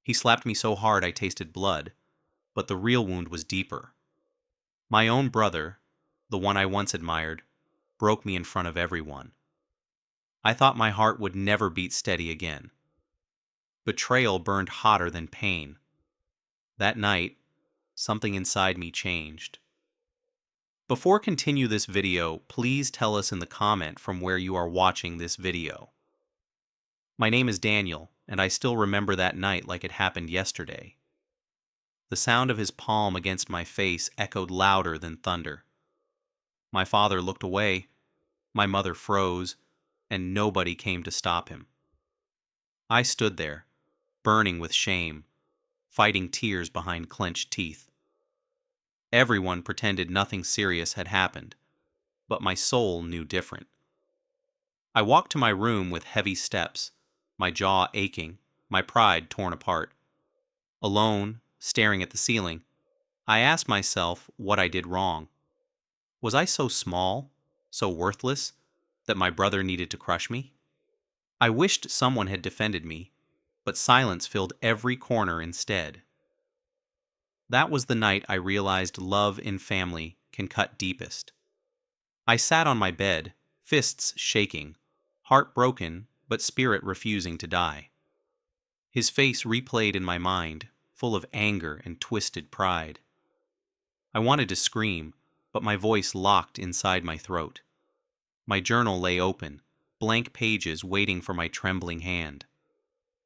He slapped me so hard I tasted blood, but the real wound was deeper. My own brother, the one I once admired, broke me in front of everyone. I thought my heart would never beat steady again. Betrayal burned hotter than pain. That night, something inside me changed. Before continue this video, please tell us in the comment from where you are watching this video. My name is Daniel, and I still remember that night like it happened yesterday. The sound of his palm against my face echoed louder than thunder. My father looked away, my mother froze, and nobody came to stop him. I stood there, burning with shame, fighting tears behind clenched teeth. Everyone pretended nothing serious had happened, but my soul knew different. I walked to my room with heavy steps, my jaw aching, my pride torn apart. Alone, staring at the ceiling, I asked myself what I did wrong. Was I so small, so worthless, that my brother needed to crush me? I wished someone had defended me, but silence filled every corner instead. That was the night I realized love in family can cut deepest. I sat on my bed, fists shaking, heart broken, but spirit refusing to die. His face replayed in my mind, full of anger and twisted pride. I wanted to scream, but my voice locked inside my throat. My journal lay open, blank pages waiting for my trembling hand.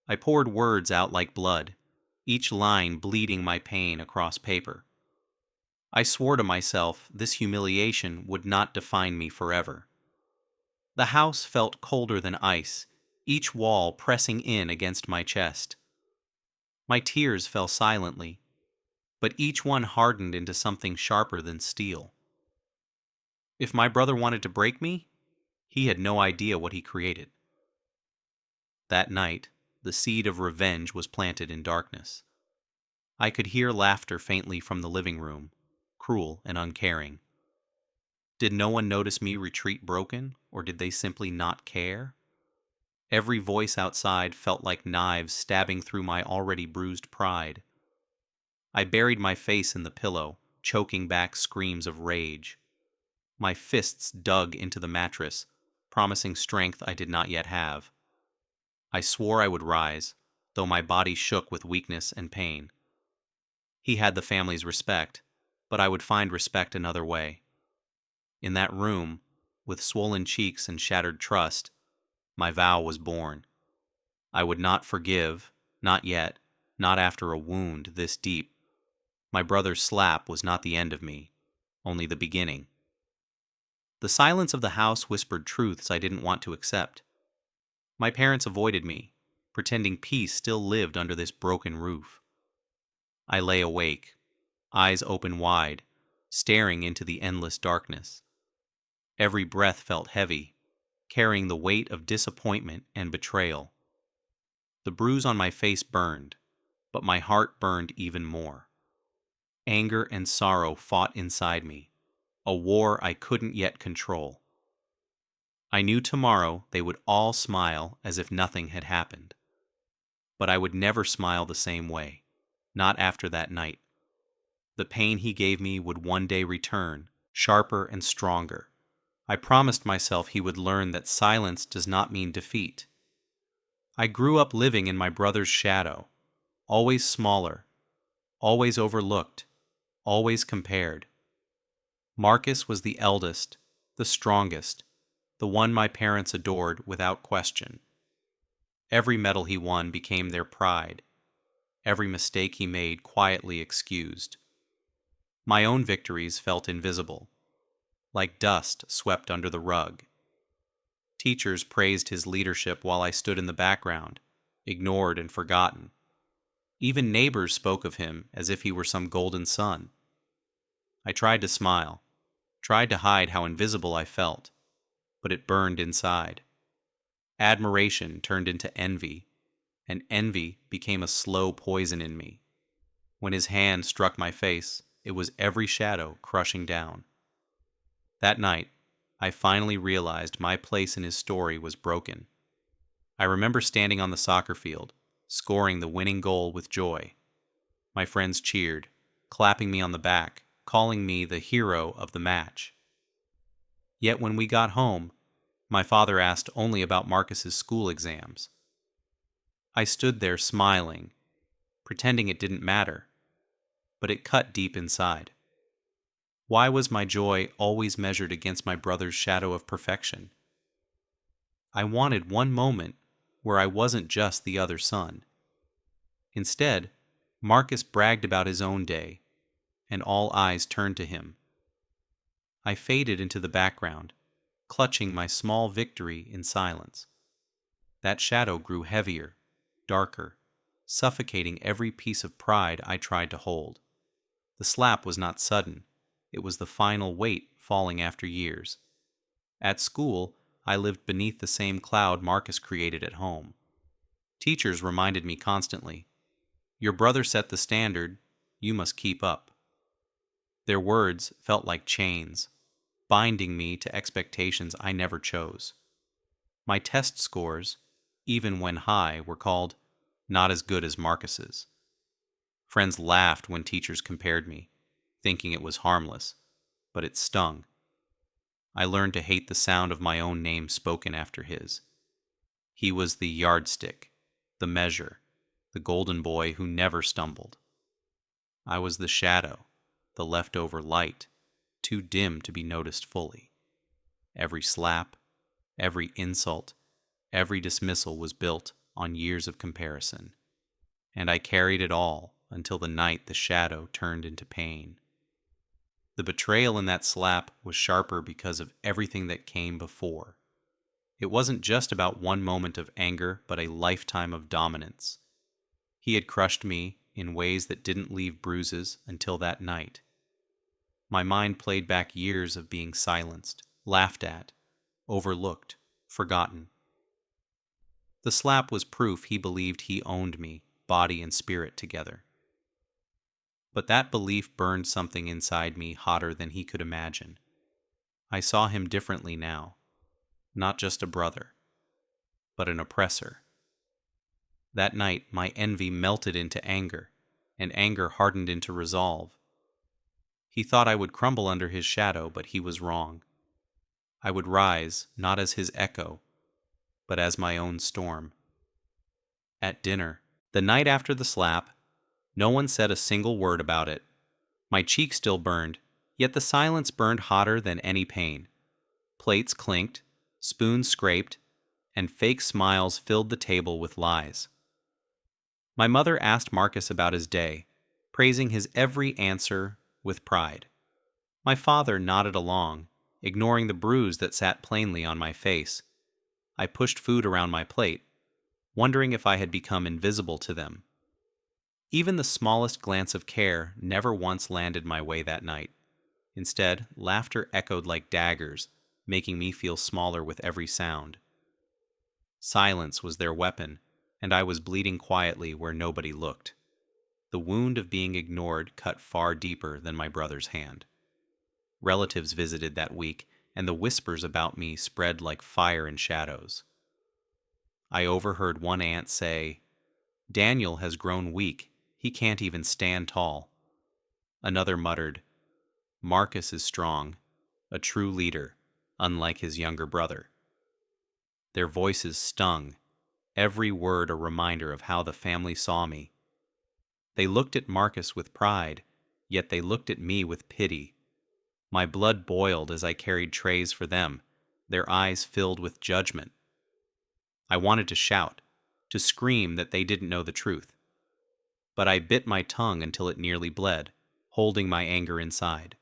I poured words out like blood, each line bleeding my pain across paper. I swore to myself this humiliation would not define me forever. The house felt colder than ice, each wall pressing in against my chest. My tears fell silently, but each one hardened into something sharper than steel. If my brother wanted to break me, he had no idea what he created. That night, the seed of revenge was planted in darkness. I could hear laughter faintly from the living room, cruel and uncaring. Did no one notice me retreat broken, or did they simply not care? Every voice outside felt like knives stabbing through my already bruised pride. I buried my face in the pillow, choking back screams of rage. My fists dug into the mattress, promising strength I did not yet have. I swore I would rise, though my body shook with weakness and pain. He had the family's respect, but I would find respect another way. In that room, with swollen cheeks and shattered trust, my vow was born. I would not forgive, not yet, not after a wound this deep. My brother's slap was not the end of me, only the beginning. The silence of the house whispered truths I didn't want to accept. My parents avoided me, pretending peace still lived under this broken roof. I lay awake, eyes open wide, staring into the endless darkness. Every breath felt heavy, carrying the weight of disappointment and betrayal. The bruise on my face burned, but my heart burned even more. Anger and sorrow fought inside me, a war I couldn't yet control. I knew tomorrow they would all smile as if nothing had happened. But I would never smile the same way, not after that night. The pain he gave me would one day return, sharper and stronger. I promised myself he would learn that silence does not mean defeat. I grew up living in my brother's shadow, always smaller, always overlooked, always compared. Marcus was the eldest, the strongest, the one my parents adored without question. Every medal he won became their pride. Every mistake he made quietly excused. My own victories felt invisible, like dust swept under the rug. Teachers praised his leadership while I stood in the background, ignored and forgotten. Even neighbors spoke of him as if he were some golden sun. I tried to smile, tried to hide how invisible I felt, but it burned inside. Admiration turned into envy, and envy became a slow poison in me. When his hand struck my face, it was every shadow crushing down. That night, I finally realized my place in his story was broken. I remember standing on the soccer field, scoring the winning goal with joy. My friends cheered, clapping me on the back, calling me the hero of the match. Yet when we got home, my father asked only about Marcus's school exams. I stood there smiling, pretending it didn't matter, but it cut deep inside. Why was my joy always measured against my brother's shadow of perfection? I wanted one moment where I wasn't just the other son. Instead, Marcus bragged about his own day, and all eyes turned to him. I faded into the background, clutching my small victory in silence. That shadow grew heavier, darker, suffocating every piece of pride I tried to hold. The slap was not sudden. It was the final weight falling after years. At school, I lived beneath the same cloud Marcus created at home. Teachers reminded me constantly, "Your brother set the standard, you must keep up." Their words felt like chains, binding me to expectations I never chose. My test scores, even when high, were called not as good as Marcus's. Friends laughed when teachers compared me, thinking it was harmless, but it stung. I learned to hate the sound of my own name spoken after his. He was the yardstick, the measure, the golden boy who never stumbled. I was the shadow, the leftover light, too dim to be noticed fully. Every slap, every insult, every dismissal was built on years of comparison, and I carried it all until the night the shadow turned into pain. The betrayal in that slap was sharper because of everything that came before. It wasn't just about one moment of anger, but a lifetime of dominance. He had crushed me in ways that didn't leave bruises until that night. My mind played back years of being silenced, laughed at, overlooked, forgotten. The slap was proof he believed he owned me, body and spirit together. But that belief burned something inside me hotter than he could imagine. I saw him differently now, not just a brother, but an oppressor. That night, my envy melted into anger, and anger hardened into resolve. He thought I would crumble under his shadow, but he was wrong. I would rise, not as his echo, but as my own storm. At dinner, the night after the slap, no one said a single word about it. My cheek still burned, yet the silence burned hotter than any pain. Plates clinked, spoons scraped, and fake smiles filled the table with lies. My mother asked Marcus about his day, praising his every answer with pride. My father nodded along, ignoring the bruise that sat plainly on my face. I pushed food around my plate, wondering if I had become invisible to them. Even the smallest glance of care never once landed my way that night. Instead, laughter echoed like daggers, making me feel smaller with every sound. Silence was their weapon, and I was bleeding quietly where nobody looked. The wound of being ignored cut far deeper than my brother's hand. Relatives visited that week, and the whispers about me spread like fire in shadows. I overheard one aunt say, "Daniel has grown weak. He can't even stand tall." Another muttered, "Marcus is strong, a true leader, unlike his younger brother." Their voices stung, every word a reminder of how the family saw me. They looked at Marcus with pride, yet they looked at me with pity. My blood boiled as I carried trays for them, their eyes filled with judgment. I wanted to shout, to scream that they didn't know the truth. But I bit my tongue until it nearly bled, holding my anger inside.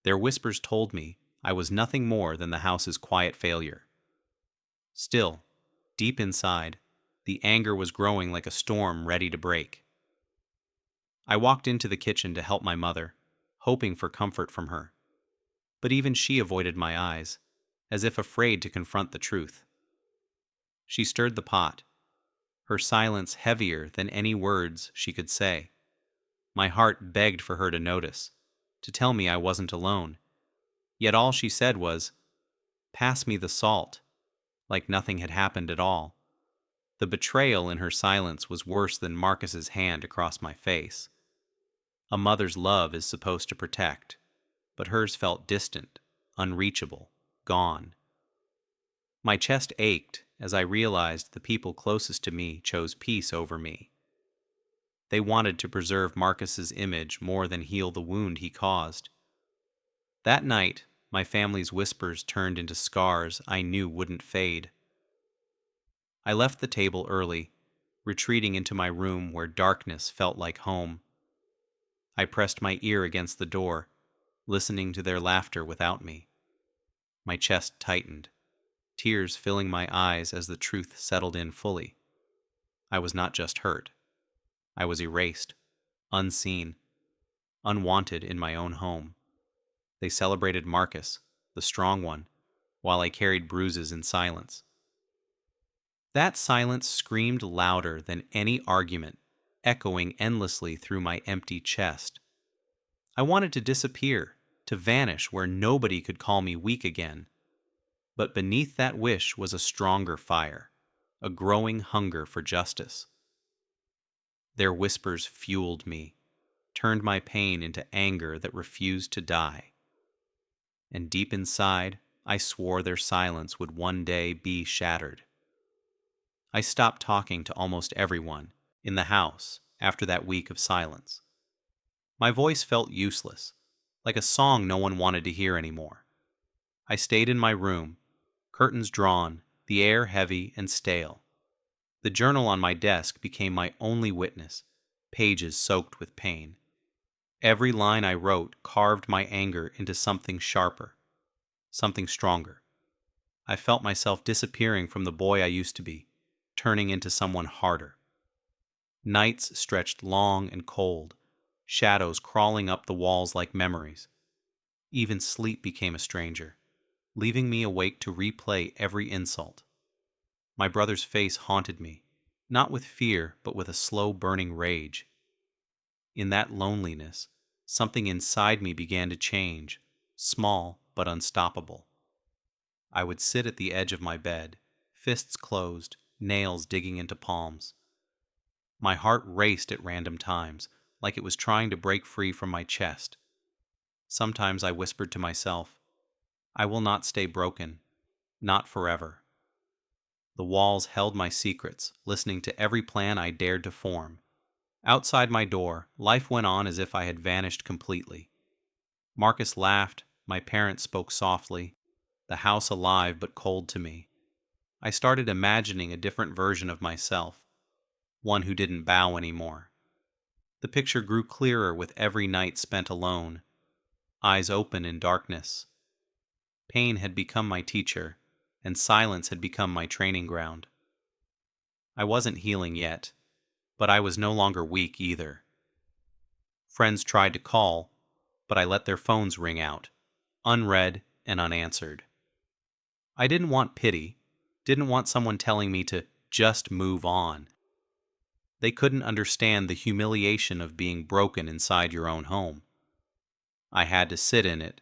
Their whispers told me I was nothing more than the house's quiet failure. Still, deep inside, the anger was growing like a storm ready to break. I walked into the kitchen to help my mother, hoping for comfort from her. But even she avoided my eyes, as if afraid to confront the truth. She stirred the pot, her silence heavier than any words she could say. My heart begged for her to notice, to tell me I wasn't alone. Yet all she said was, "Pass me the salt," like nothing had happened at all. The betrayal in her silence was worse than Marcus's hand across my face. A mother's love is supposed to protect, but hers felt distant, unreachable, gone. My chest ached as I realized the people closest to me chose peace over me. They wanted to preserve Marcus's image more than heal the wound he caused. That night, my family's whispers turned into scars I knew wouldn't fade. I left the table early, retreating into my room where darkness felt like home. I pressed my ear against the door, listening to their laughter without me. My chest tightened, tears filling my eyes as the truth settled in fully. I was not just hurt. I was erased, unseen, unwanted in my own home. They celebrated Marcus, the strong one, while I carried bruises in silence. That silence screamed louder than any argument, echoing endlessly through my empty chest. I wanted to disappear, to vanish where nobody could call me weak again. But beneath that wish was a stronger fire, a growing hunger for justice. Their whispers fueled me, turned my pain into anger that refused to die. And deep inside, I swore their silence would one day be shattered. I stopped talking to almost everyone in the house after that week of silence. My voice felt useless, like a song no one wanted to hear anymore. I stayed in my room, curtains drawn, the air heavy and stale. The journal on my desk became my only witness, pages soaked with pain. Every line I wrote carved my anger into something sharper, something stronger. I felt myself disappearing from the boy I used to be, turning into someone harder. Nights stretched long and cold, shadows crawling up the walls like memories. Even sleep became a stranger, leaving me awake to replay every insult. My brother's face haunted me, not with fear, but with a slow burning rage. In that loneliness, something inside me began to change, small but unstoppable. I would sit at the edge of my bed, fists closed, nails digging into palms. My heart raced at random times, like it was trying to break free from my chest. Sometimes I whispered to myself, I will not stay broken, not forever. The walls held my secrets, listening to every plan I dared to form. Outside my door, life went on as if I had vanished completely. Marcus laughed, my parents spoke softly, the house alive but cold to me. I started imagining a different version of myself, one who didn't bow anymore. The picture grew clearer with every night spent alone, eyes open in darkness. Pain had become my teacher, and silence had become my training ground. I wasn't healing yet, but I was no longer weak either. Friends tried to call, but I let their phones ring out, unread and unanswered. I didn't want pity, didn't want someone telling me to just move on. They couldn't understand the humiliation of being broken inside your own home. I had to sit in it,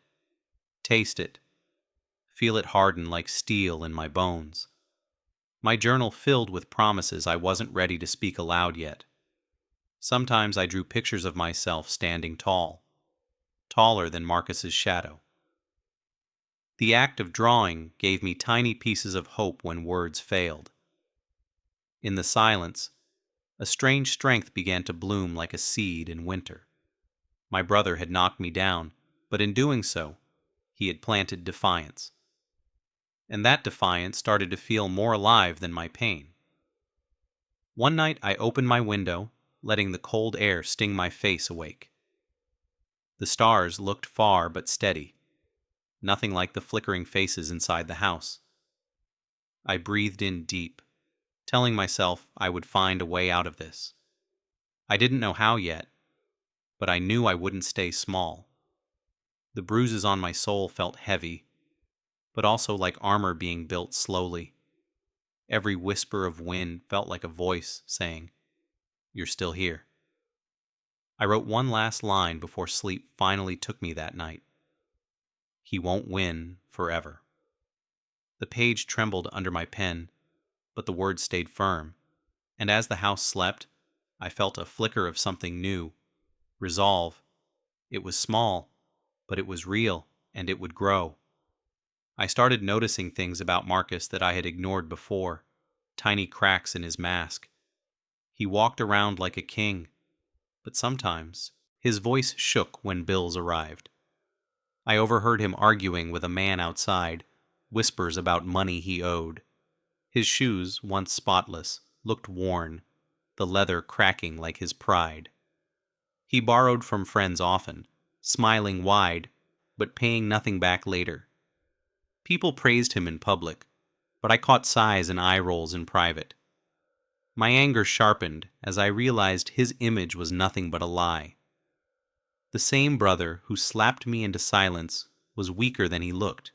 taste it, feel it harden like steel in my bones. My journal filled with promises I wasn't ready to speak aloud yet. Sometimes I drew pictures of myself standing tall, taller than Marcus's shadow. The act of drawing gave me tiny pieces of hope when words failed. In the silence, a strange strength began to bloom like a seed in winter. My brother had knocked me down, but in doing so, he had planted defiance. And that defiance started to feel more alive than my pain. One night I opened my window, letting the cold air sting my face awake. The stars looked far but steady, nothing like the flickering faces inside the house. I breathed in deep, telling myself I would find a way out of this. I didn't know how yet, but I knew I wouldn't stay small. The bruises on my soul felt heavy, but also like armor being built slowly. Every whisper of wind felt like a voice saying, "You're still here." I wrote one last line before sleep finally took me that night. He won't win forever. The page trembled under my pen, but the words stayed firm. And as the house slept, I felt a flicker of something new. Resolve. It was small, but it was real, and it would grow. I started noticing things about Marcus that I had ignored before, tiny cracks in his mask. He walked around like a king, but sometimes his voice shook when bills arrived. I overheard him arguing with a man outside, whispers about money he owed. His shoes, once spotless, looked worn, the leather cracking like his pride. He borrowed from friends often, smiling wide, but paying nothing back later. People praised him in public, but I caught sighs and eye rolls in private. My anger sharpened as I realized his image was nothing but a lie. The same brother who slapped me into silence was weaker than he looked.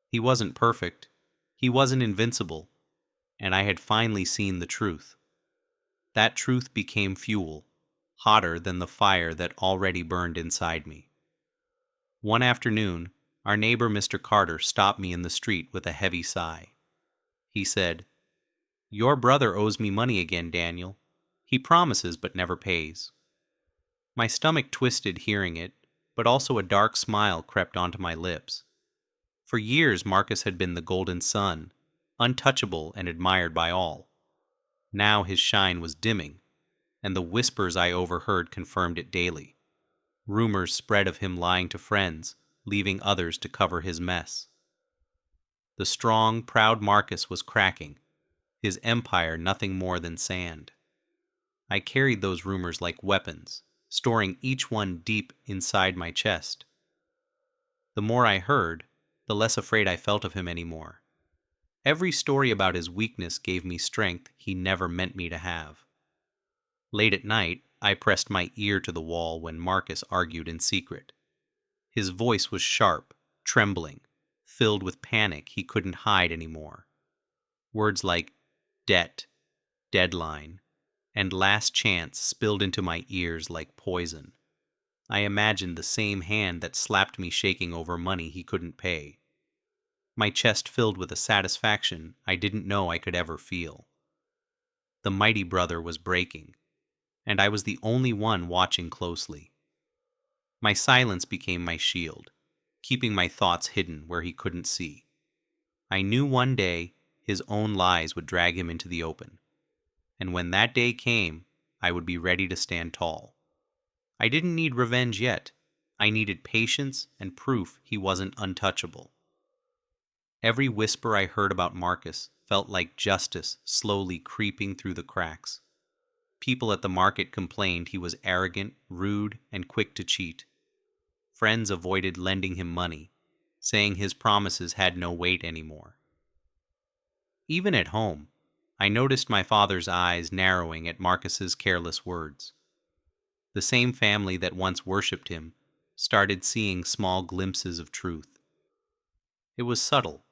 He wasn't perfect, he wasn't invincible, and I had finally seen the truth. That truth became fuel, hotter than the fire that already burned inside me. One afternoon, our neighbor Mr. Carter stopped me in the street with a heavy sigh. He said, "Your brother owes me money again, Daniel. He promises but never pays." My stomach twisted hearing it, but also a dark smile crept onto my lips. For years Marcus had been the golden sun, untouchable and admired by all. Now his shine was dimming, and the whispers I overheard confirmed it daily. Rumors spread of him lying to friends, leaving others to cover his mess. The strong, proud Marcus was cracking, his empire nothing more than sand. I carried those rumors like weapons, storing each one deep inside my chest. The more I heard, the less afraid I felt of him anymore. Every story about his weakness gave me strength he never meant me to have. Late at night, I pressed my ear to the wall when Marcus argued in secret. His voice was sharp, trembling, filled with panic he couldn't hide anymore. Words like debt, deadline, and last chance spilled into my ears like poison. I imagined the same hand that slapped me shaking over money he couldn't pay. My chest filled with a satisfaction I didn't know I could ever feel. The mighty brother was breaking, and I was the only one watching closely. My silence became my shield, keeping my thoughts hidden where he couldn't see. I knew one day his own lies would drag him into the open, and when that day came, I would be ready to stand tall. I didn't need revenge yet. I needed patience and proof he wasn't untouchable. Every whisper I heard about Marcus felt like justice slowly creeping through the cracks. People at the market complained he was arrogant, rude, and quick to cheat. Friends avoided lending him money, saying his promises had no weight anymore. Even at home, I noticed my father's eyes narrowing at Marcus's careless words. The same family that once worshipped him started seeing small glimpses of truth. It was subtle,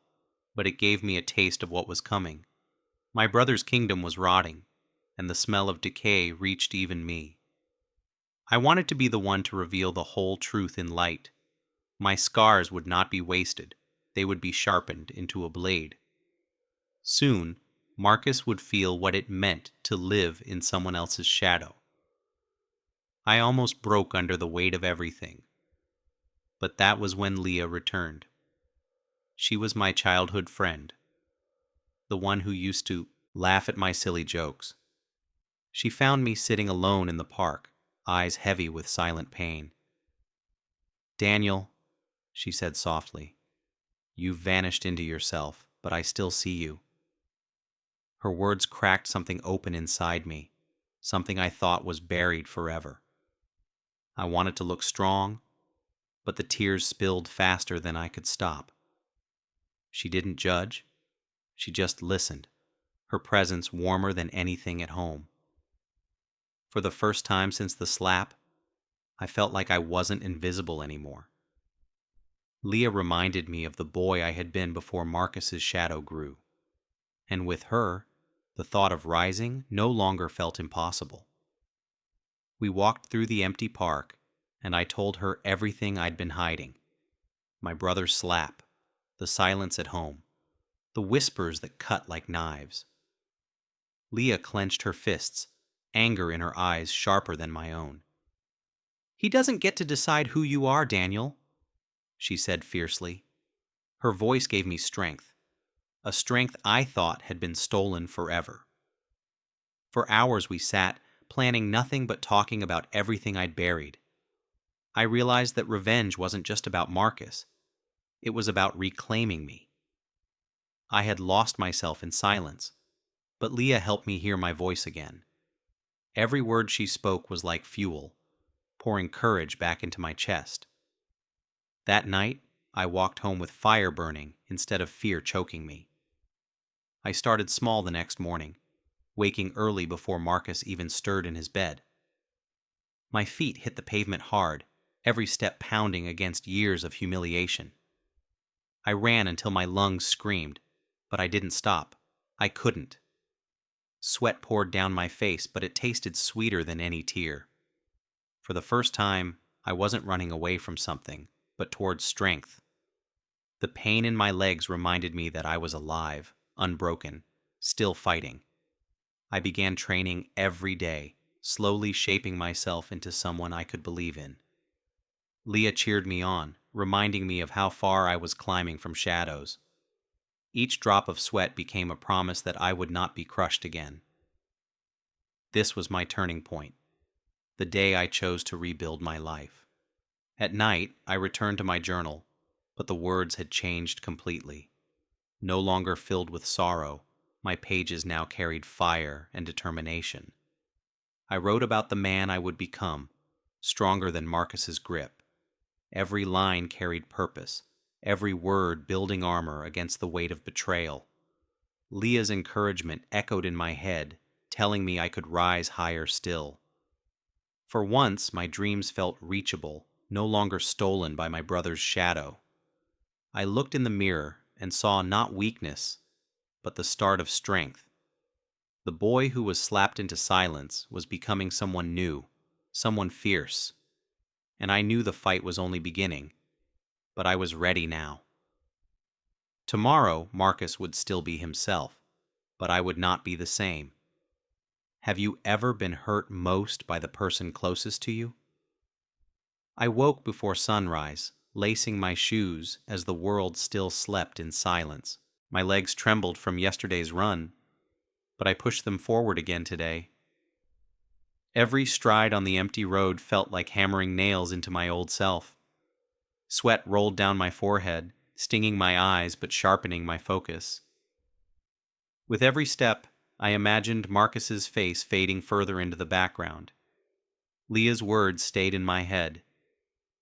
but it gave me a taste of what was coming. My brother's kingdom was rotting, and the smell of decay reached even me. I wanted to be the one to reveal the whole truth in light. My scars would not be wasted, they would be sharpened into a blade. Soon, Marcus would feel what it meant to live in someone else's shadow. I almost broke under the weight of everything. But that was when Leah returned. She was my childhood friend, the one who used to laugh at my silly jokes. She found me sitting alone in the park, eyes heavy with silent pain. "Daniel," she said softly, "you've vanished into yourself, but I still see you." Her words cracked something open inside me, something I thought was buried forever. I wanted to look strong, but the tears spilled faster than I could stop. She didn't judge. She just listened, her presence warmer than anything at home. For the first time since the slap, I felt like I wasn't invisible anymore. Leah reminded me of the boy I had been before Marcus's shadow grew. And with her, the thought of rising no longer felt impossible. We walked through the empty park, and I told her everything I'd been hiding. My brother's slap, the silence at home, the whispers that cut like knives. Leah clenched her fists, anger in her eyes sharper than my own. "He doesn't get to decide who you are, Daniel," she said fiercely. Her voice gave me strength, a strength I thought had been stolen forever. For hours we sat, planning nothing but talking about everything I'd buried. I realized that revenge wasn't just about Marcus. It was about reclaiming me. I had lost myself in silence, but Leah helped me hear my voice again. Every word she spoke was like fuel, pouring courage back into my chest. That night, I walked home with fire burning instead of fear choking me. I started small the next morning, waking early before Marcus even stirred in his bed. My feet hit the pavement hard, every step pounding against years of humiliation. I ran until my lungs screamed, but I didn't stop. I couldn't. Sweat poured down my face, but it tasted sweeter than any tear. For the first time, I wasn't running away from something, but towards strength. The pain in my legs reminded me that I was alive, unbroken, still fighting. I began training every day, slowly shaping myself into someone I could believe in. Leah cheered me on, reminding me of how far I was climbing from shadows. Each drop of sweat became a promise that I would not be crushed again. This was my turning point, the day I chose to rebuild my life. At night, I returned to my journal, but the words had changed completely. No longer filled with sorrow, my pages now carried fire and determination. I wrote about the man I would become, stronger than Marcus's grip. Every line carried purpose, every word building armor against the weight of betrayal. Leah's encouragement echoed in my head, telling me I could rise higher still. For once, my dreams felt reachable, no longer stolen by my brother's shadow. I looked in the mirror and saw not weakness, but the start of strength. The boy who was slapped into silence was becoming someone new, someone fierce. And I knew the fight was only beginning, but I was ready now. Tomorrow, Marcus would still be himself, but I would not be the same. Have you ever been hurt most by the person closest to you? I woke before sunrise, lacing my shoes as the world still slept in silence. My legs trembled from yesterday's run, but I pushed them forward again today. Every stride on the empty road felt like hammering nails into my old self. Sweat rolled down my forehead, stinging my eyes but sharpening my focus. With every step, I imagined Marcus's face fading further into the background. Leah's words stayed in my head.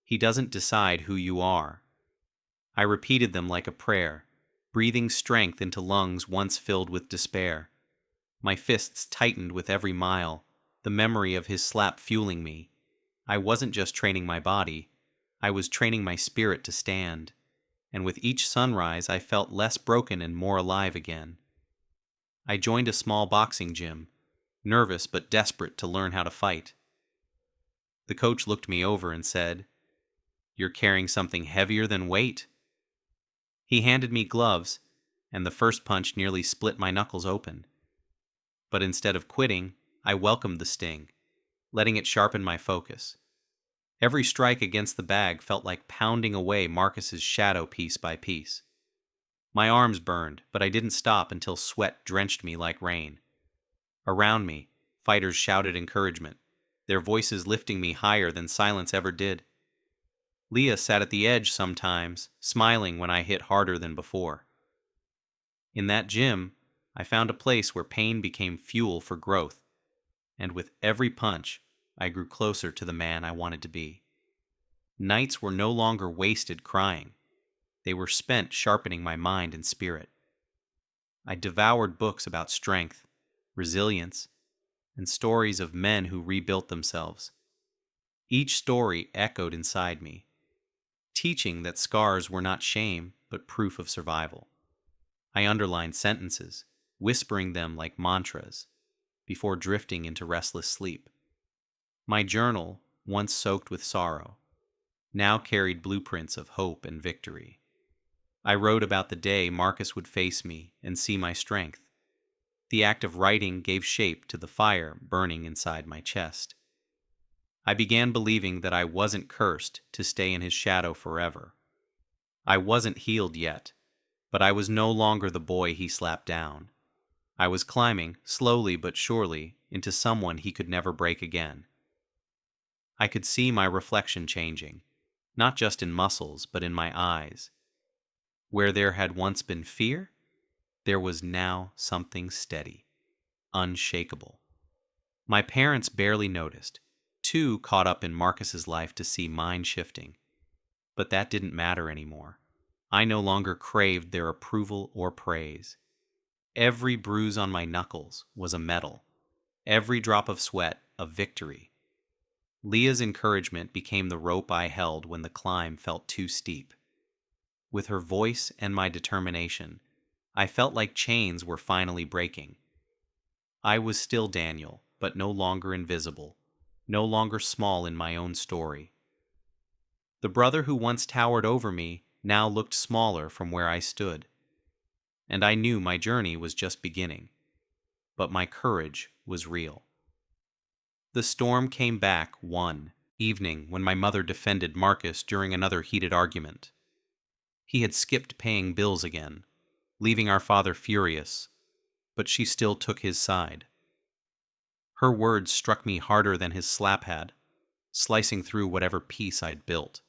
He doesn't decide who you are. I repeated them like a prayer, breathing strength into lungs once filled with despair. My fists tightened with every mile, the memory of his slap fueling me. I wasn't just training my body, I was training my spirit to stand. And with each sunrise, I felt less broken and more alive again. I joined a small boxing gym, nervous but desperate to learn how to fight. The coach looked me over and said, "You're carrying something heavier than weight." He handed me gloves, and the first punch nearly split my knuckles open. But instead of quitting, I welcomed the sting, letting it sharpen my focus. Every strike against the bag felt like pounding away Marcus's shadow piece by piece. My arms burned, but I didn't stop until sweat drenched me like rain. Around me, fighters shouted encouragement, their voices lifting me higher than silence ever did. Leah sat at the edge sometimes, smiling when I hit harder than before. In that gym, I found a place where pain became fuel for growth, and with every punch, I grew closer to the man I wanted to be. Nights were no longer wasted crying. They were spent sharpening my mind and spirit. I devoured books about strength, resilience, and stories of men who rebuilt themselves. Each story echoed inside me, teaching that scars were not shame, but proof of survival. I underlined sentences, whispering them like mantras, before drifting into restless sleep. My journal, once soaked with sorrow, now carried blueprints of hope and victory. I wrote about the day Marcus would face me and see my strength, The act of writing gave shape to the fire burning inside my chest. I began believing that I wasn't cursed to stay in his shadow forever. I wasn't healed yet, but I was no longer the boy he slapped down. I was climbing, slowly but surely, into someone he could never break again. I could see my reflection changing, not just in muscles, but in my eyes. Where there had once been fear, there was now something steady, unshakable. My parents barely noticed, too caught up in Marcus's life to see mine shifting. But that didn't matter anymore. I no longer craved their approval or praise. Every bruise on my knuckles was a medal, every drop of sweat a victory. Leah's encouragement became the rope I held when the climb felt too steep. With her voice and my determination, I felt like chains were finally breaking. I was still Daniel, but no longer invisible, no longer small in my own story. The brother who once towered over me now looked smaller from where I stood. And I knew my journey was just beginning, but my courage was real. The storm came back one evening when my mother defended Marcus during another heated argument. He had skipped paying bills again, leaving our father furious, but she still took his side. Her words struck me harder than his slap had, slicing through whatever peace I'd built.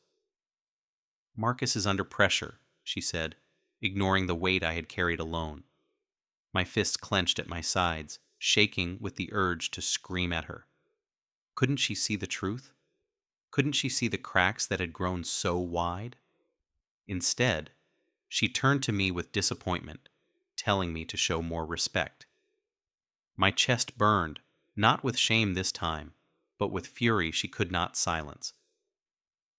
"Marcus is under pressure," she said, ignoring the weight I had carried alone. My fists clenched at my sides, shaking with the urge to scream at her. Couldn't she see the truth? Couldn't she see the cracks that had grown so wide? Instead, she turned to me with disappointment, telling me to show more respect. My chest burned, not with shame this time, but with fury she could not silence.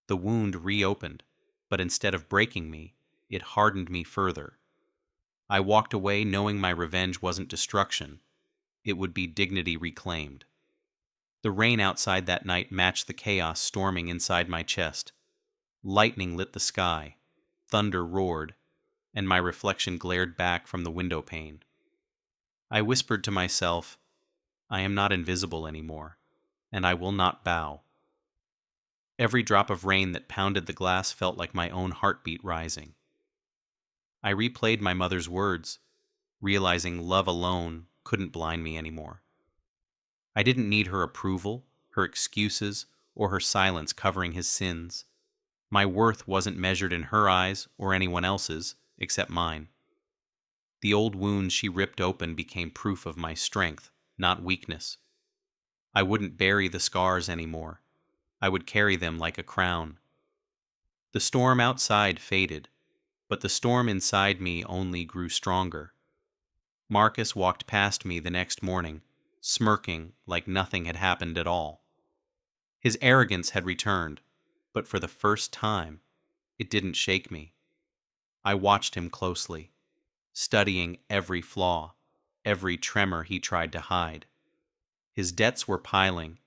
The wound reopened, but instead of breaking me, it hardened me further. I walked away knowing my revenge wasn't destruction. It would be dignity reclaimed. The rain outside that night matched the chaos storming inside my chest. Lightning lit the sky, thunder roared, and my reflection glared back from the window pane. I whispered to myself, I am not invisible anymore, and I will not bow. Every drop of rain that pounded the glass felt like my own heartbeat rising. I replayed my mother's words, realizing love alone couldn't blind me anymore. I didn't need her approval, her excuses, or her silence covering his sins. My worth wasn't measured in her eyes or anyone else's, except mine. The old wound she ripped open became proof of my strength, not weakness. I wouldn't bury the scars anymore. I would carry them like a crown. The storm outside faded, but the storm inside me only grew stronger. Marcus walked past me the next morning, smirking like nothing had happened at all. His arrogance had returned, but for the first time, it didn't shake me. I watched him closely, studying every flaw, every tremor he tried to hide. His debts were piling,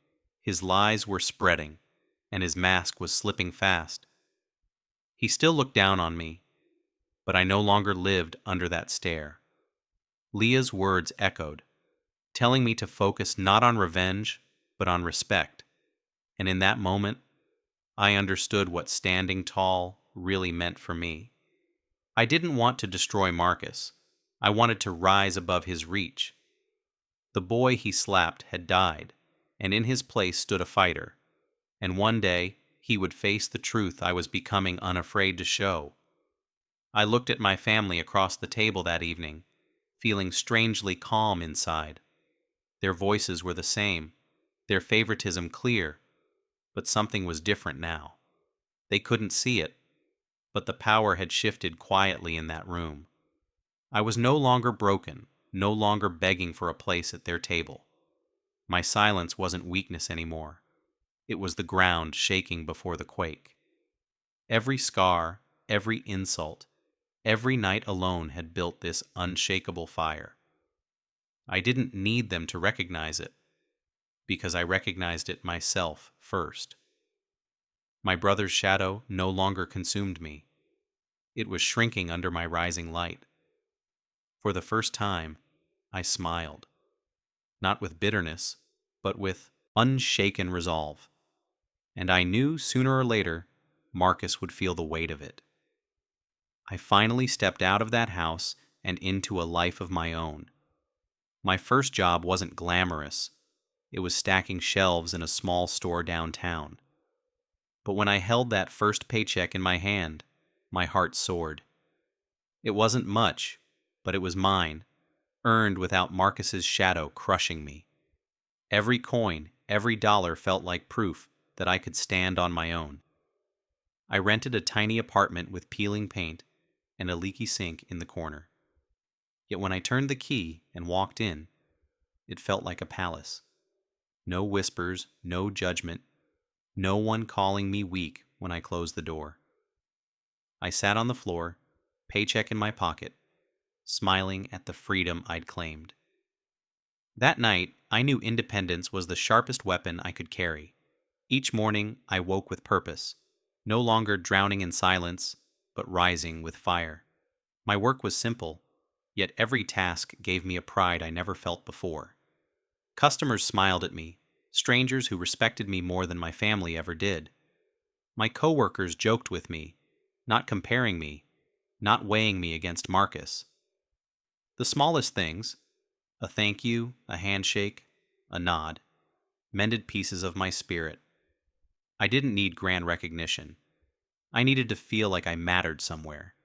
his lies were spreading, and his mask was slipping fast. He still looked down on me, but I no longer lived under that stare. Leah's words echoed, telling me to focus not on revenge, but on respect. And in that moment, I understood what standing tall really meant for me. I didn't want to destroy Marcus. I wanted to rise above his reach. The boy he slapped had died, and in his place stood a fighter. And one day, he would face the truth I was becoming unafraid to show. I looked at my family across the table that evening, feeling strangely calm inside. Their voices were the same, their favoritism clear, but something was different now. They couldn't see it, but the power had shifted quietly in that room. I was no longer broken, no longer begging for a place at their table. My silence wasn't weakness anymore. It was the ground shaking before the quake. Every scar, every insult, every night alone had built this unshakable fire. I didn't need them to recognize it, because I recognized it myself first. My brother's shadow no longer consumed me. It was shrinking under my rising light. For the first time, I smiled, not with bitterness, but with unshaken resolve. And I knew sooner or later Marcus would feel the weight of it. I finally stepped out of that house and into a life of my own. My first job wasn't glamorous. It was stacking shelves in a small store downtown. But when I held that first paycheck in my hand, my heart soared. It wasn't much, but it was mine, earned without Marcus's shadow crushing me. Every coin, every dollar felt like proof that I could stand on my own. I rented a tiny apartment with peeling paint and a leaky sink in the corner. Yet when I turned the key and walked in, it felt like a palace. No whispers, no judgment, no one calling me weak when I closed the door. I sat on the floor, paycheck in my pocket, smiling at the freedom I'd claimed. That night, I knew independence was the sharpest weapon I could carry. Each morning, I woke with purpose, no longer drowning in silence, but rising with fire. My work was simple, yet every task gave me a pride I never felt before. Customers smiled at me, strangers who respected me more than my family ever did. My coworkers joked with me, not comparing me, not weighing me against Marcus. The smallest things, a thank you, a handshake, a nod, mended pieces of my spirit. I didn't need grand recognition. I needed to feel like I mattered somewhere.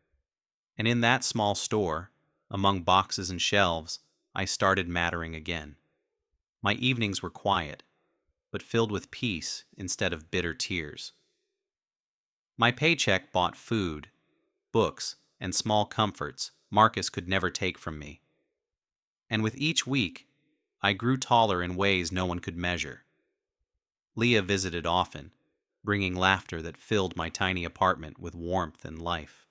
And in that small store, among boxes and shelves, I started mattering again. My evenings were quiet, but filled with peace instead of bitter tears. My paycheck bought food, books, and small comforts Marcus could never take from me. And with each week, I grew taller in ways no one could measure. Leah visited often, bringing laughter that filled my tiny apartment with warmth and life.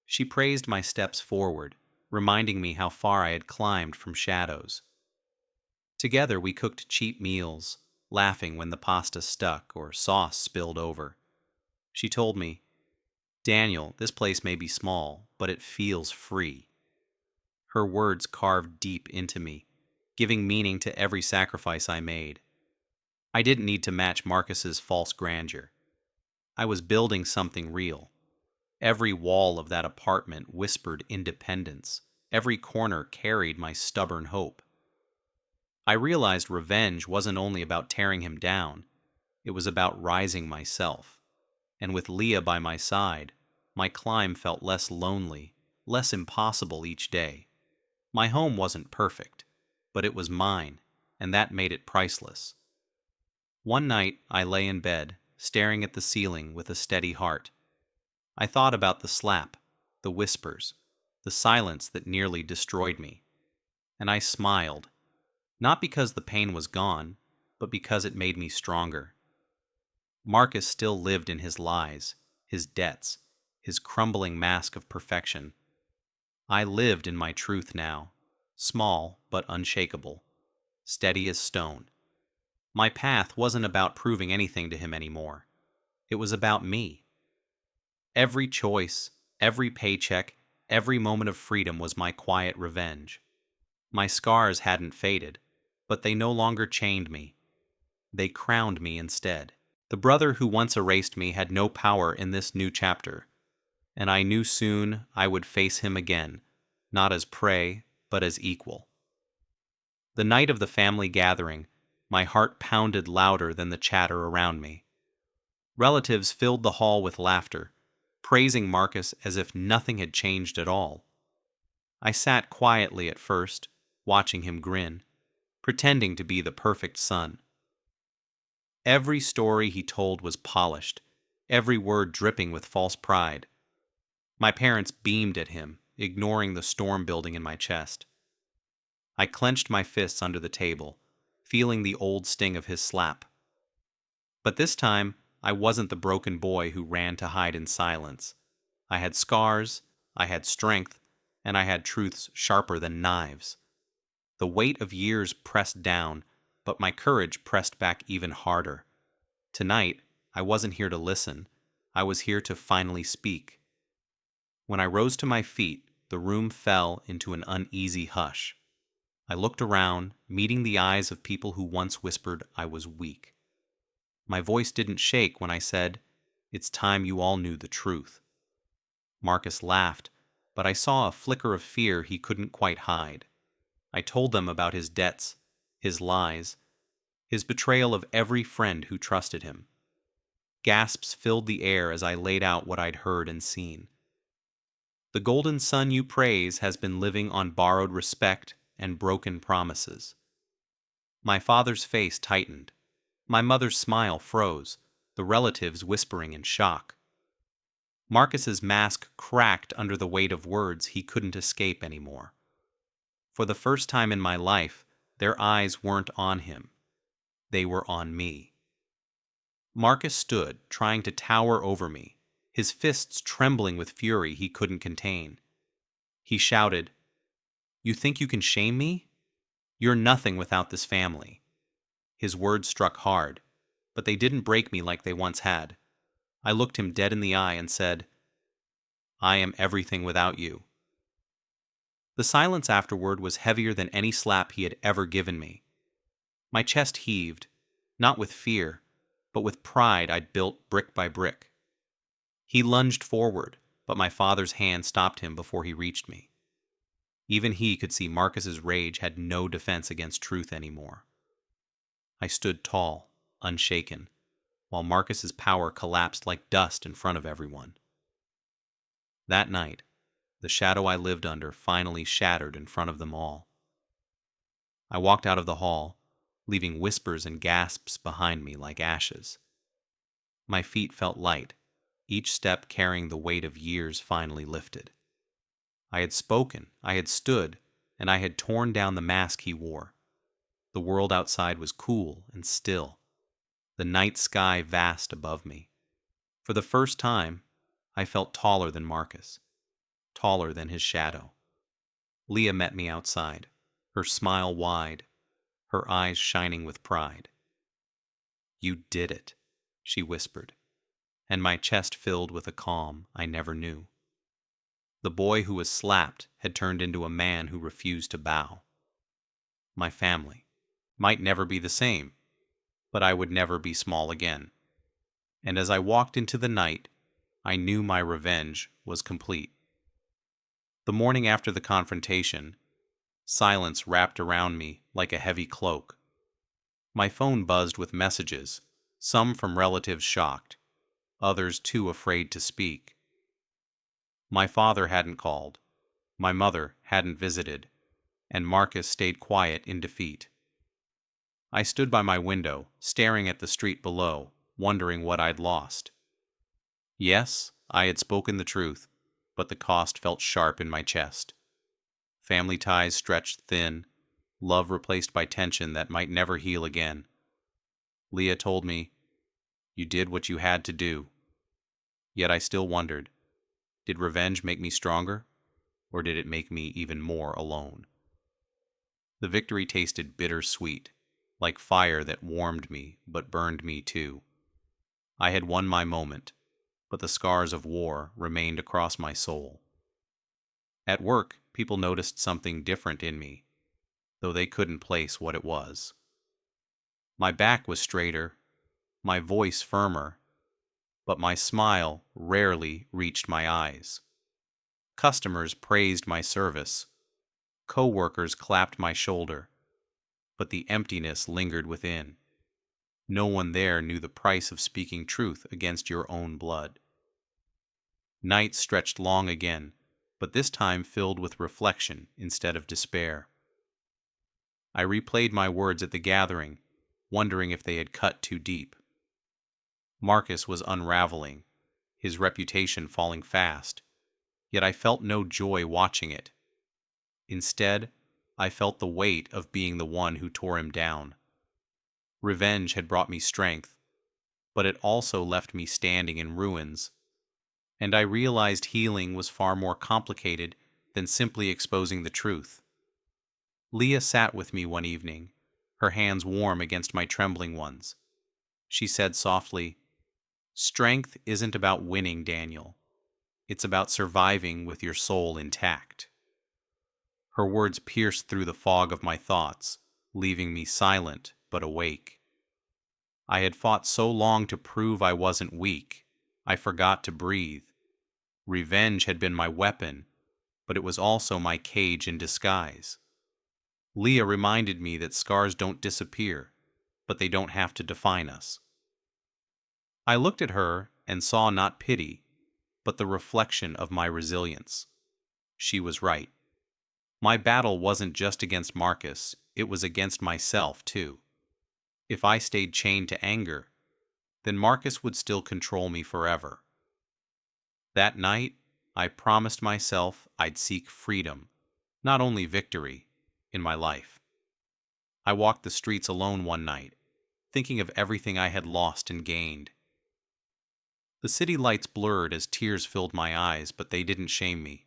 She praised my steps forward, reminding me how far I had climbed from shadows. Together we cooked cheap meals, laughing when the pasta stuck or sauce spilled over. She told me, "Daniel, this place may be small, but it feels free." Her words carved deep into me, giving meaning to every sacrifice I made. I didn't need to match Marcus's false grandeur. I was building something real. Every wall of that apartment whispered independence. Every corner carried my stubborn hope. I realized revenge wasn't only about tearing him down. It was about rising myself. And with Leah by my side, my climb felt less lonely, less impossible each day. My home wasn't perfect, but it was mine, and that made it priceless. One night, I lay in bed, staring at the ceiling with a steady heart. I thought about the slap, the whispers, the silence that nearly destroyed me. And I smiled, not because the pain was gone, but because it made me stronger. Marcus still lived in his lies, his debts, his crumbling mask of perfection. I lived in my truth now, small but unshakable, steady as stone. My path wasn't about proving anything to him anymore. It was about me. Every choice, every paycheck, every moment of freedom was my quiet revenge. My scars hadn't faded, but they no longer chained me. They crowned me instead. The brother who once erased me had no power in this new chapter, and I knew soon I would face him again, not as prey, but as equal. The night of the family gathering, my heart pounded louder than the chatter around me. Relatives filled the hall with laughter, praising Marcus as if nothing had changed at all. I sat quietly at first, watching him grin, pretending to be the perfect son. Every story he told was polished, every word dripping with false pride. My parents beamed at him, ignoring the storm building in my chest. I clenched my fists under the table, feeling the old sting of his slap. But this time, I wasn't the broken boy who ran to hide in silence. I had scars, I had strength, and I had truths sharper than knives. The weight of years pressed down, but my courage pressed back even harder. Tonight, I wasn't here to listen. I was here to finally speak. When I rose to my feet, the room fell into an uneasy hush. I looked around, meeting the eyes of people who once whispered I was weak. My voice didn't shake when I said, "It's time you all knew the truth." Marcus laughed, but I saw a flicker of fear he couldn't quite hide. I told them about his debts, his lies, his betrayal of every friend who trusted him. Gasps filled the air as I laid out what I'd heard and seen. The golden son you praise has been living on borrowed respect and broken promises. My father's face tightened. My mother's smile froze, the relatives whispering in shock. Marcus's mask cracked under the weight of words he couldn't escape anymore. For the first time in my life, their eyes weren't on him. They were on me. Marcus stood, trying to tower over me, his fists trembling with fury he couldn't contain. He shouted, "You think you can shame me? You're nothing without this family." His words struck hard, but they didn't break me like they once had. I looked him dead in the eye and said, "I am everything without you." The silence afterward was heavier than any slap he had ever given me. My chest heaved, not with fear, but with pride I'd built brick by brick. He lunged forward, but my father's hand stopped him before he reached me. Even he could see Marcus's rage had no defense against truth anymore. I stood tall, unshaken, while Marcus's power collapsed like dust in front of everyone. That night, the shadow I lived under finally shattered in front of them all. I walked out of the hall, leaving whispers and gasps behind me like ashes. My feet felt light, each step carrying the weight of years finally lifted. I had spoken, I had stood, and I had torn down the mask he wore. The world outside was cool and still, the night sky vast above me. For the first time, I felt taller than Marcus, taller than his shadow. Leah met me outside, her smile wide, her eyes shining with pride. "You did it," she whispered, and my chest filled with a calm I never knew. The boy who was slapped had turned into a man who refused to bow. My family might never be the same, but I would never be small again. And as I walked into the night, I knew my revenge was complete. The morning after the confrontation, silence wrapped around me like a heavy cloak. My phone buzzed with messages, some from relatives shocked, others too afraid to speak. My father hadn't called, my mother hadn't visited, and Marcus stayed quiet in defeat. I stood by my window, staring at the street below, wondering what I'd lost. Yes, I had spoken the truth, but the cost felt sharp in my chest. Family ties stretched thin, love replaced by tension that might never heal again. Leah told me, "You did what you had to do." Yet I still wondered, did revenge make me stronger, or did it make me even more alone? The victory tasted bittersweet, like fire that warmed me but burned me too. I had won my moment, but the scars of war remained across my soul. At work, people noticed something different in me, though they couldn't place what it was. My back was straighter, my voice firmer, but my smile rarely reached my eyes. Customers praised my service. Co-workers clapped my shoulder, but the emptiness lingered within. No one there knew the price of speaking truth against your own blood. Nights stretched long again, but this time filled with reflection instead of despair. I replayed my words at the gathering, wondering if they had cut too deep. Marcus was unraveling, his reputation falling fast, yet I felt no joy watching it. Instead, I felt the weight of being the one who tore him down. Revenge had brought me strength, but it also left me standing in ruins. And I realized healing was far more complicated than simply exposing the truth. Leah sat with me one evening, her hands warm against my trembling ones. She said softly, "Strength isn't about winning, Daniel. It's about surviving with your soul intact." Her words pierced through the fog of my thoughts, leaving me silent but awake. I had fought so long to prove I wasn't weak, I forgot to breathe. Revenge had been my weapon, but it was also my cage in disguise. Leah reminded me that scars don't disappear, but they don't have to define us. I looked at her and saw not pity, but the reflection of my resilience. She was right. My battle wasn't just against Marcus, it was against myself too. If I stayed chained to anger, then Marcus would still control me forever. That night, I promised myself I'd seek freedom, not only victory, in my life. I walked the streets alone one night, thinking of everything I had lost and gained. The city lights blurred as tears filled my eyes, but they didn't shame me.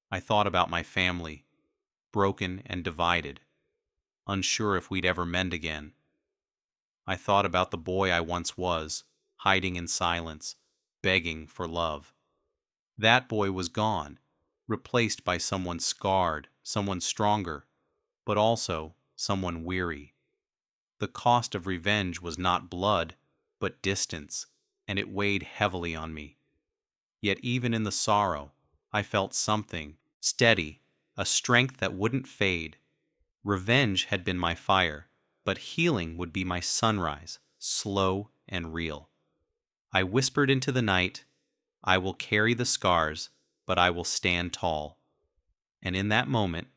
I thought about my family, broken and divided, unsure if we'd ever mend again. I thought about the boy I once was, hiding in silence, begging for love. That boy was gone, replaced by someone scarred, someone stronger, but also someone weary. The cost of revenge was not blood, but distance, and it weighed heavily on me. Yet even in the sorrow, I felt something, steady, a strength that wouldn't fade. Revenge had been my fire, but healing would be my sunrise, slow and real. I whispered into the night, I will carry the scars, but I will stand tall. And in that moment,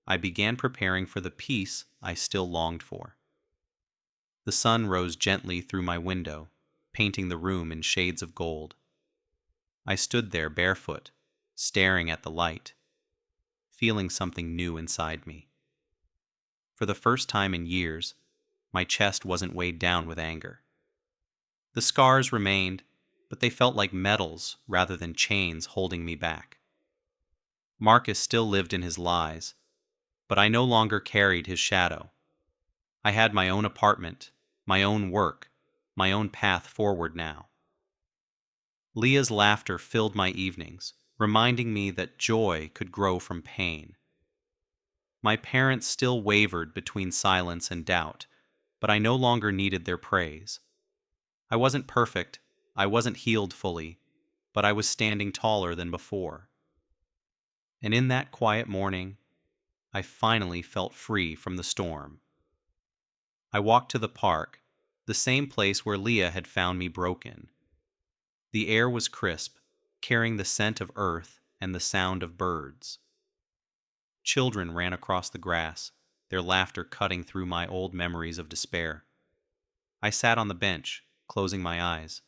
I began preparing for the peace I still longed for. The sun rose gently through my window, painting the room in shades of gold. I stood there barefoot, staring at the light, feeling something new inside me. For the first time in years, my chest wasn't weighed down with anger. The scars remained, but they felt like metals rather than chains holding me back. Marcus still lived in his lies, but I no longer carried his shadow. I had my own apartment, my own work, my own path forward now. Leah's laughter filled my evenings, reminding me that joy could grow from pain. My parents still wavered between silence and doubt, but I no longer needed their praise. I wasn't perfect, I wasn't healed fully, but I was standing taller than before. And in that quiet morning, I finally felt free from the storm. I walked to the park, the same place where Leah had found me broken. The air was crisp, carrying the scent of earth and the sound of birds. Children ran across the grass, their laughter cutting through my old memories of despair. I sat on the bench, closing my eyes,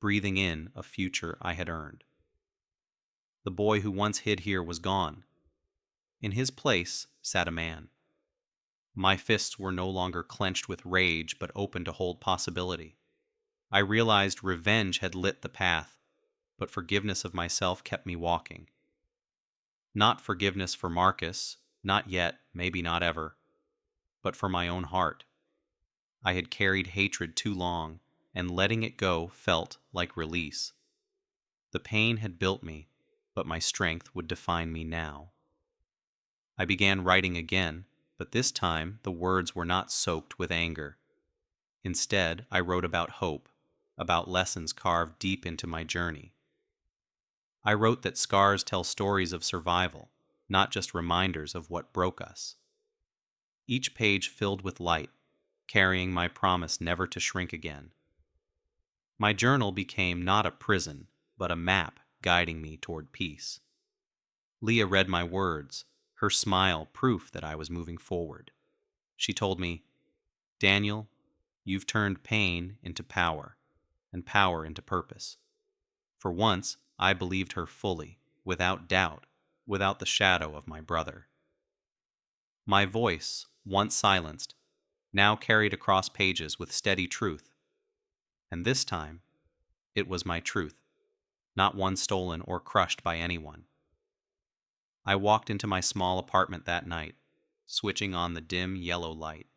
breathing in a future I had earned. The boy who once hid here was gone. In his place sat a man. My fists were no longer clenched with rage, but open to hold possibility. I realized revenge had lit the path, but forgiveness of myself kept me walking. Not forgiveness for Marcus, not yet, maybe not ever, but for my own heart. I had carried hatred too long, and letting it go felt like release. The pain had built me, but my strength would define me now. I began writing again, but this time the words were not soaked with anger. Instead, I wrote about hope, about lessons carved deep into my journey. I wrote that scars tell stories of survival, not just reminders of what broke us. Each page filled with light, carrying my promise never to shrink again. My journal became not a prison, but a map guiding me toward peace. Leah read my words, her smile proof that I was moving forward. She told me, "Daniel, you've turned pain into power, and power into purpose." For once, I believed her fully, without doubt, without the shadow of my brother. My voice, once silenced, now carried across pages with steady truth. And this time, it was my truth, not one stolen or crushed by anyone. I walked into my small apartment that night, switching on the dim yellow light.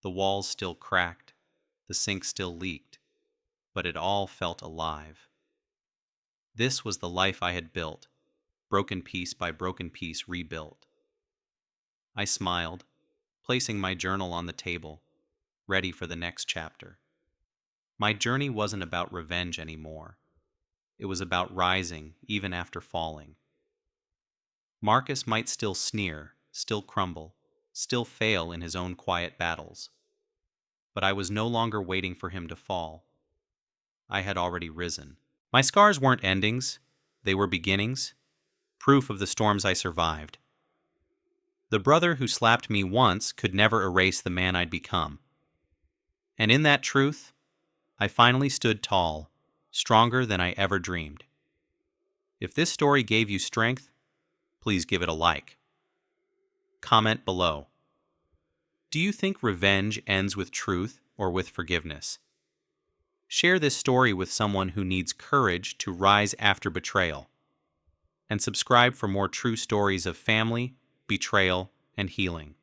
The walls still cracked, the sink still leaked, but it all felt alive. This was the life I had built, broken piece by broken piece rebuilt. I smiled, placing my journal on the table, ready for the next chapter. My journey wasn't about revenge anymore. It was about rising even after falling. Marcus might still sneer, still crumble, still fail in his own quiet battles. But I was no longer waiting for him to fall. I had already risen. My scars weren't endings, they were beginnings, proof of the storms I survived. The brother who slapped me once could never erase the man I'd become. And in that truth, I finally stood tall, stronger than I ever dreamed. If this story gave you strength, please give it a like. Comment below. Do you think revenge ends with truth or with forgiveness? Share this story with someone who needs courage to rise after betrayal. And subscribe for more true stories of family, betrayal, and healing.